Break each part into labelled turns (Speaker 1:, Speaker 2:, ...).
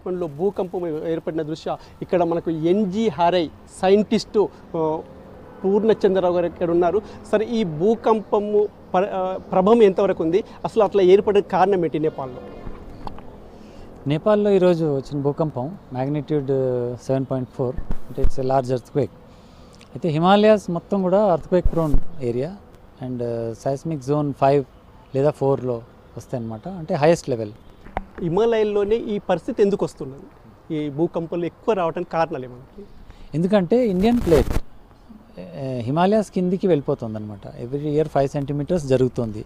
Speaker 1: ప్రాంతంలో భూకంపం ఏర్పడిన దృశ్య ఇక్కడ మనకు ఎన్జీ హారై సైంటిస్టు పూర్ణచంద్రరావు గారు ఇక్కడ ఉన్నారు. సరే, ఈ భూకంపము ప్రభావం ఎంతవరకు ఉంది, అసలు అట్లా ఏర్పడిన కారణం ఏంటి నేపాల్లో?
Speaker 2: నేపాల్లో ఈరోజు వచ్చిన భూకంపం మ్యాగ్నిట్యూడ్ 7.4, అంటే ఇట్స్ ఎ లార్జ్ ఎర్త్క్వేక్. అయితే హిమాలయాస్ మొత్తం కూడా earthquake prone area and seismic zone 5 లేదా 4లో వస్తాయి అన్నమాట, అంటే హైయెస్ట్ లెవెల్.
Speaker 1: హిమాలయాల్లోనే ఈ పరిస్థితి ఎందుకు వస్తున్నది, ఈ భూకంపాలు ఎక్కువ రావడానికి కారణాలు ఏమంటే?
Speaker 2: ఎందుకంటే ఇండియన్ ప్లేట్ హిమాలయాస్ కిందికి వెళ్ళిపోతుంది అనమాట. ఎవ్రీ ఇయర్ 5 సెంటీమీటర్స్ జరుగుతుంది.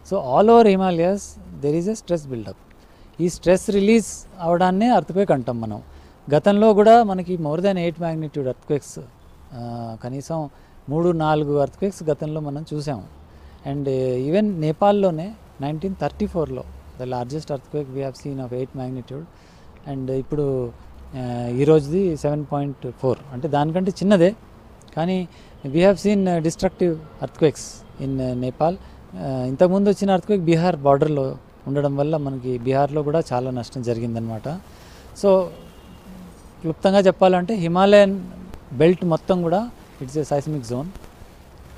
Speaker 2: So all over Himalayas there is a stress buildup. ఈ స్ట్రెస్ రిలీజ్ అవడాన్నే ఎర్త్క్వేక్ అంటాం మనం. గతంలో కూడా మనకి మోర్ దాన్ 8 మ్యాగ్నిట్యూడ్ ఎర్త్క్వేక్స్, కనీసం 3-4 ఎర్త్క్వేక్స్ గతంలో మనం చూసాము. అండ్ ఈవెన్ నేపాల్లోనే 1934లో the largest earthquake we have seen of 8 magnitude. అండ్ ఇప్పుడు ఈరోజుది 7.4, అంటే దానికంటే చిన్నదే. కానీ we have seen destructive earthquakes in Nepal. ఇంతకుముందు వచ్చిన ఎర్త్క్వేక్ బీహార్ బార్డర్లో ఉండడం వల్ల మనకి బీహార్లో కూడా చాలా నష్టం జరిగిందనమాట. సో క్లుప్తంగా చెప్పాలంటే హిమాలయన్ బెల్ట్ మొత్తం కూడా it's a seismic zone.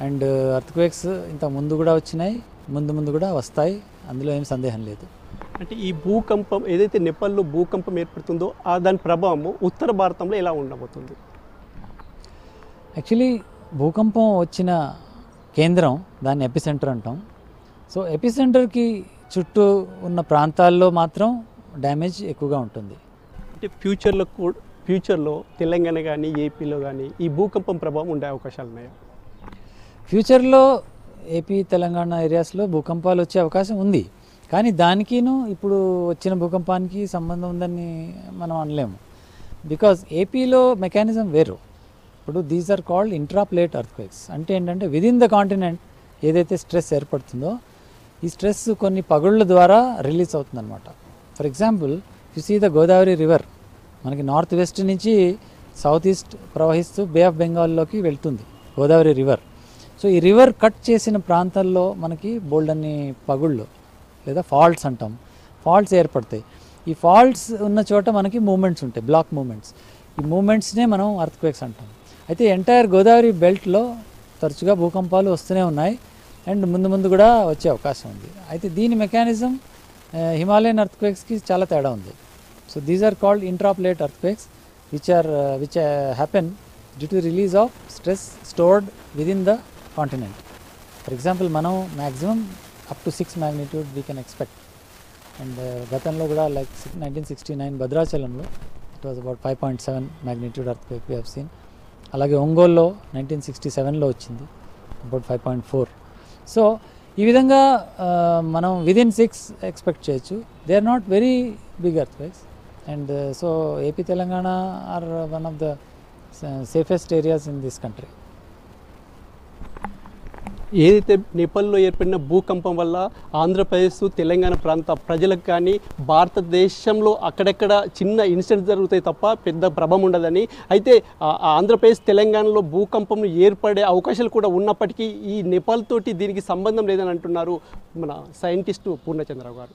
Speaker 2: And earthquakes ఇంత ముందు కూడా వచ్చినాయి, ముందు కూడా వస్తాయి, అందులో ఏం సందేహం లేదు.
Speaker 1: అంటే ఈ భూకంపం ఏదైతే నేపాల్లో భూకంపం ఏర్పడుతుందో దాని ప్రభావం ఉత్తర భారతంలో ఎలా ఉండబోతుంది?
Speaker 2: యాక్చువల్లీ భూకంపం వచ్చిన కేంద్రం దాన్ని ఎపిసెంటర్ అంటాం. సో ఎపిసెంటర్కి చుట్టూ ఉన్న ప్రాంతాల్లో మాత్రం డ్యామేజ్ ఎక్కువగా ఉంటుంది.
Speaker 1: అంటే ఫ్యూచర్లో తెలంగాణ కానీ ఏపీలో కానీ ఈ భూకంపం ప్రభావం ఉండే అవకాశాలు ఉన్నాయా?
Speaker 2: ఫ్యూచర్లో ఏపీ తెలంగాణ ఏరియాస్లో భూకంపాలు వచ్చే అవకాశం ఉంది. కానీ దానికిను ఇప్పుడు వచ్చిన భూకంపానికి సంబంధం ఉందని మనం అనలేము. బికాజ్ ఏపీలో మెకానిజం వేరు. ఇప్పుడు these are called intraplate earthquakes. అంటే ఏంటంటే విదిన్ ద కాంటినెంట్ ఏదైతే స్ట్రెస్ ఏర్పడుతుందో ఈ స్ట్రెస్ కొన్ని పగుళ్ళ ద్వారా రిలీజ్ అవుతుందన్నమాట. For example you see the Godavari river మనకి నార్త్ వెస్ట్ నుంచి సౌత్ ఈస్ట్ ప్రవహిస్తూ బే ఆఫ్ బెంగాల్లోకి వెళ్తుంది గోదావరి రివర్. సో ఈ రివర్ కట్ చేసిన ప్రాంతాల్లో మనకి బోల్డన్ని పగుళ్ళు లేదా ఫాల్ట్స్ అంటాం, ఫాల్ట్స్ ఏర్పడతాయి. ఈ ఫాల్ట్స్ ఉన్న చోట మనకి మూమెంట్స్ ఉంటాయి, బ్లాక్ మూమెంట్స్. ఈ మూమెంట్స్నే మనం ఎర్త్క్వేక్స్ అంటాం. అయితే ఎంటైర్ గోదావరి బెల్ట్లో తరచుగా భూకంపాలు వస్తూనే ఉన్నాయి అండ్ ముందు కూడా వచ్చే అవకాశం ఉంది. అయితే దీని మెకానిజం హిమాలయన్ ఎర్త్క్వేక్స్కి చాలా తేడా ఉంది. So these are called intraplate earthquakes which happen due to release of stress stored within the continent. For example మనం maximum up to 6 magnitude we can expect. And గతంలో కూడా లైక్ 1969 భద్రాచలంలో it was about 5.7 magnitude earthquake we have seen. అలాగే ఒంగోల్లో 1967లో వచ్చింది about 5.4. So ఈ విధంగా మనం విదిన్ 6 ఎక్స్పెక్ట్ చేయొచ్చు. They are not very big earthquakes. And so AP Telangana are one of the safest areas in this country.
Speaker 1: ఏదైతే నేపాల్లో ఏర్పడిన భూకంపం వల్ల ఆంధ్రప్రదేశ్ తెలంగాణ ప్రాంత ప్రజలకు కానీ భారతదేశంలో అక్కడెక్కడ చిన్న ఇన్సిడెంట్స్ జరుగుతాయి తప్ప పెద్ద ప్రభావం ఉండదని, అయితే ఆంధ్రప్రదేశ్ తెలంగాణలో భూకంపం ఏర్పడే అవకాశాలు కూడా ఉన్నప్పటికీ ఈ నేపాల్ తోటి దీనికి సంబంధం లేదని అంటున్నారు మన సైంటిస్టు పూర్ణచంద్రరావు గారు.